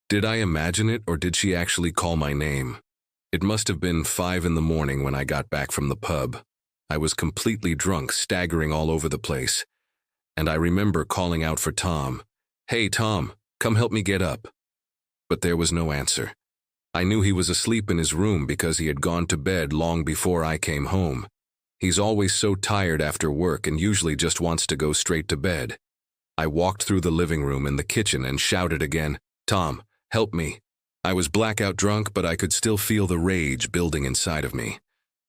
Did I imagine it, or did she actually call my name? It must have been 5 in the morning when I got back from the pub. I was completely drunk, staggering all over the place. And I remember calling out for Tom. "Hey, Tom, come help me get up." But there was no answer. I knew he was asleep in his room because he had gone to bed long before I came home. He's always so tired after work and usually just wants to go straight to bed. I walked through the living room and the kitchen and shouted again, "Tom, help me." I was blackout drunk, but I could still feel the rage building inside of me.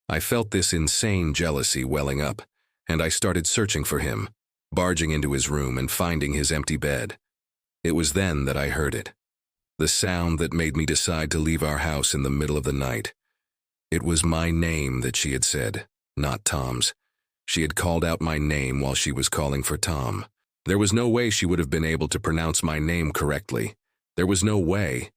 I felt this insane jealousy welling up, and I started searching for him, barging into his room and finding his empty bed. It was then that I heard it. The sound that made me decide to leave our house in the middle of the night. It was my name that she had said, not Tom's. She had called out my name while she was calling for Tom. There was no way she would have been able to pronounce my name correctly. There was no way.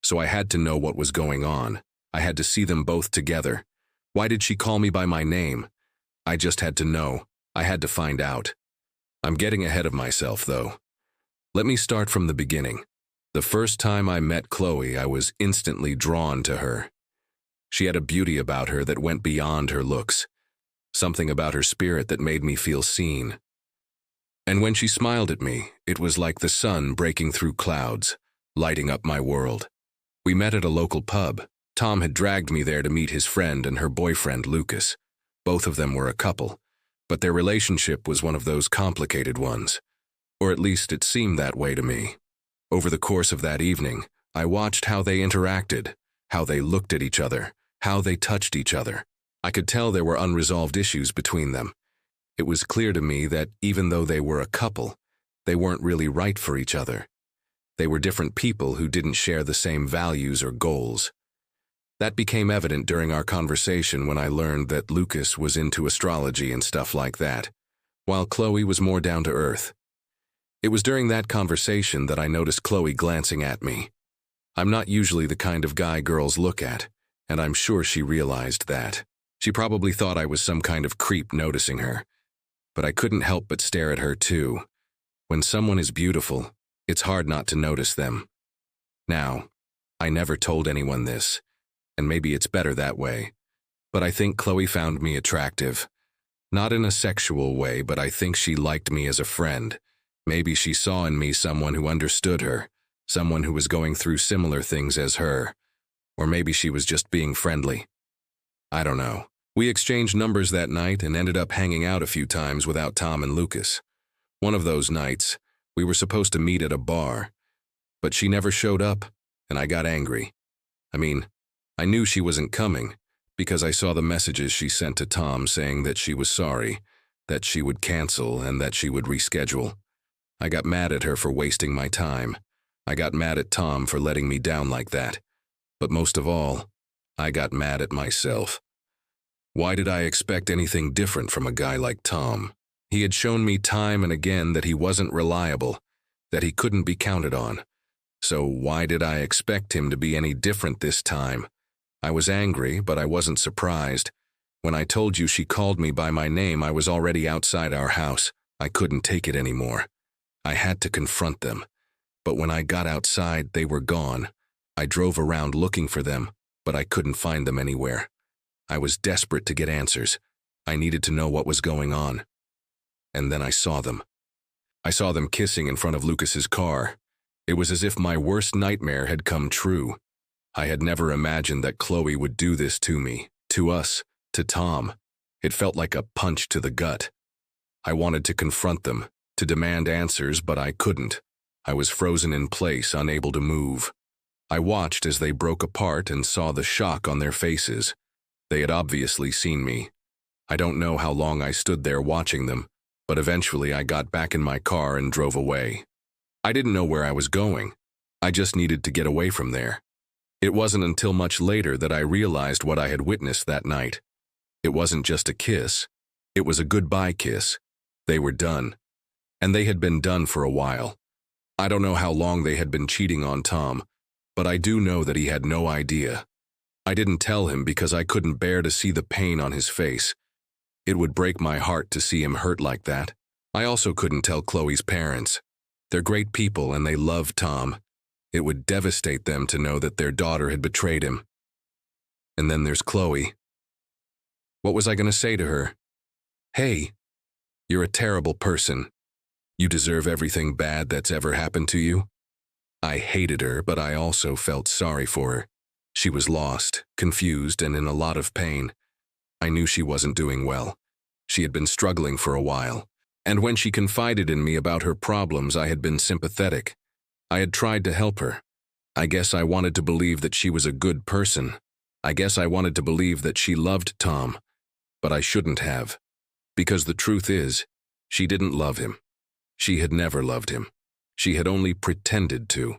So I had to know what was going on. I had to see them both together. Why did she call me by my name? I just had to know. I had to find out. I'm getting ahead of myself, though. Let me start from the beginning. The first time I met Chloe, I was instantly drawn to her. She had a beauty about her that went beyond her looks. Something about her spirit that made me feel seen. And when she smiled at me, it was like the sun breaking through clouds, lighting up my world. We met at a local pub. Tom had dragged me there to meet his friend and her boyfriend, Lucas. Both of them were a couple, but their relationship was one of those complicated ones. Or at least it seemed that way to me. Over the course of that evening, I watched how they interacted, how they looked at each other, how they touched each other. I could tell there were unresolved issues between them. It was clear to me that even though they were a couple, they weren't really right for each other. They were different people who didn't share the same values or goals. That became evident during our conversation when I learned that Lucas was into astrology and stuff like that, while Chloe was more down to earth. It was during that conversation that I noticed Chloe glancing at me. I'm not usually the kind of guy girls look at, and I'm sure she realized that. She probably thought I was some kind of creep noticing her, but I couldn't help but stare at her too. When someone is beautiful, it's hard not to notice them. Now, I never told anyone this, and maybe it's better that way, but I think Chloe found me attractive. Not in a sexual way, but I think she liked me as a friend. Maybe she saw in me someone who understood her, someone who was going through similar things as her. Or maybe she was just being friendly. I don't know. We exchanged numbers that night and ended up hanging out a few times without Tom and Lucas. One of those nights, we were supposed to meet at a bar, but she never showed up, and I got angry. I knew she wasn't coming, because I saw the messages she sent to Tom saying that she was sorry, that she would cancel, and that she would reschedule. I got mad at her for wasting my time. I got mad at Tom for letting me down like that. But most of all, I got mad at myself. Why did I expect anything different from a guy like Tom? He had shown me time and again that he wasn't reliable, that he couldn't be counted on. So why did I expect him to be any different this time? I was angry, but I wasn't surprised. When I told you she called me by my name, I was already outside our house. I couldn't take it anymore. I had to confront them. But when I got outside, they were gone. I drove around looking for them, but I couldn't find them anywhere. I was desperate to get answers. I needed to know what was going on. And then I saw them. I saw them kissing in front of Lucas's car. It was as if my worst nightmare had come true. I had never imagined that Chloe would do this to me, to us, to Tom. It felt like a punch to the gut. I wanted to confront them, to demand answers, but I couldn't. I was frozen in place, unable to move. I watched as they broke apart and saw the shock on their faces. They had obviously seen me. I don't know how long I stood there watching them, but eventually I got back in my car and drove away. I didn't know where I was going. I just needed to get away from there. It wasn't until much later that I realized what I had witnessed that night. It wasn't just a kiss. It was a goodbye kiss. They were done. And they had been done for a while. I don't know how long they had been cheating on Tom, but I do know that he had no idea. I didn't tell him because I couldn't bear to see the pain on his face. It would break my heart to see him hurt like that. I also couldn't tell Chloe's parents. They're great people and they love Tom. It would devastate them to know that their daughter had betrayed him. And then there's Chloe. What was I going to say to her? Hey, you're a terrible person. You deserve everything bad that's ever happened to you. I hated her, but I also felt sorry for her. She was lost, confused, and in a lot of pain. I knew she wasn't doing well. She had been struggling for a while. And when she confided in me about her problems, I had been sympathetic. I had tried to help her. I guess I wanted to believe that she was a good person. I guess I wanted to believe that she loved Tom. But I shouldn't have. Because the truth is, she didn't love him. She had never loved him. She had only pretended to.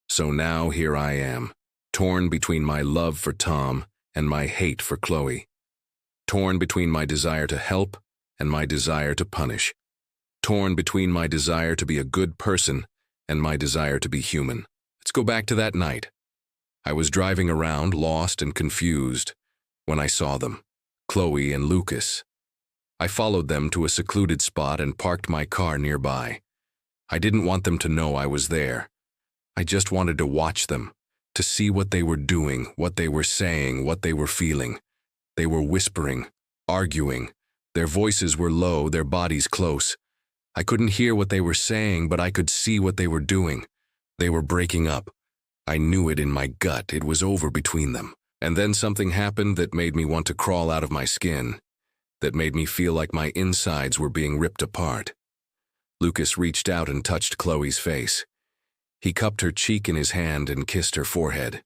So now here I am, torn between my love for Tom and my hate for Chloe. Torn between my desire to help and my desire to punish. Torn between my desire to be a good person and my desire to be human. Let's go back to that night. I was driving around, lost and confused, when I saw them, Chloe and Lucas. I followed them to a secluded spot and parked my car nearby. I didn't want them to know I was there. I just wanted to watch them, to see what they were doing, what they were saying, what they were feeling. They were whispering, arguing. Their voices were low, their bodies close. I couldn't hear what they were saying, but I could see what they were doing. They were breaking up. I knew it in my gut. It was over between them. And then something happened that made me want to crawl out of my skin, that made me feel like my insides were being ripped apart. Lucas reached out and touched Chloe's face. He cupped her cheek in his hand and kissed her forehead.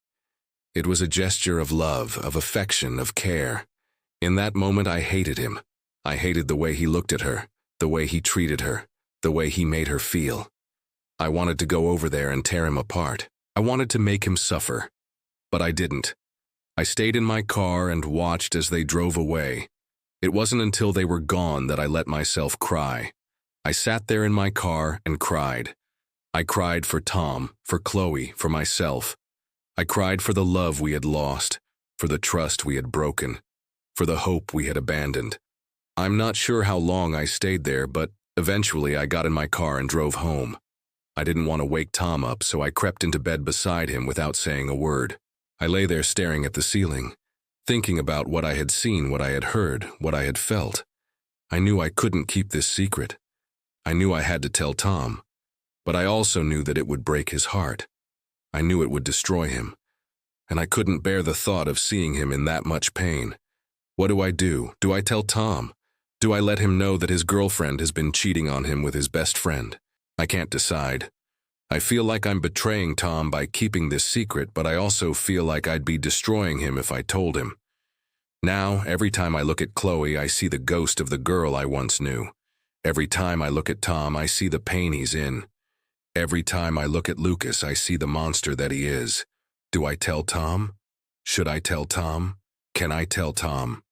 It was a gesture of love, of affection, of care. In that moment, I hated him. I hated the way he looked at her, the way he treated her, the way he made her feel. I wanted to go over there and tear him apart. I wanted to make him suffer. But I didn't. I stayed in my car and watched as they drove away. It wasn't until they were gone that I let myself cry. I sat there in my car and cried. I cried for Tom, for Chloe, for myself. I cried for the love we had lost, for the trust we had broken, for the hope we had abandoned. I'm not sure how long I stayed there, but eventually I got in my car and drove home. I didn't want to wake Tom up, so I crept into bed beside him without saying a word. I lay there staring at the ceiling, thinking about what I had seen, what I had heard, what I had felt. I knew I couldn't keep this secret. I knew I had to tell Tom, but I also knew that it would break his heart. I knew it would destroy him, and I couldn't bear the thought of seeing him in that much pain. What do? Do I tell Tom? Do I let him know that his girlfriend has been cheating on him with his best friend? I can't decide. I feel like I'm betraying Tom by keeping this secret, but I also feel like I'd be destroying him if I told him. Now, every time I look at Chloe, I see the ghost of the girl I once knew. Every time I look at Tom, I see the pain he's in. Every time I look at Lucas, I see the monster that he is. Do I tell Tom? Should I tell Tom? Can I tell Tom?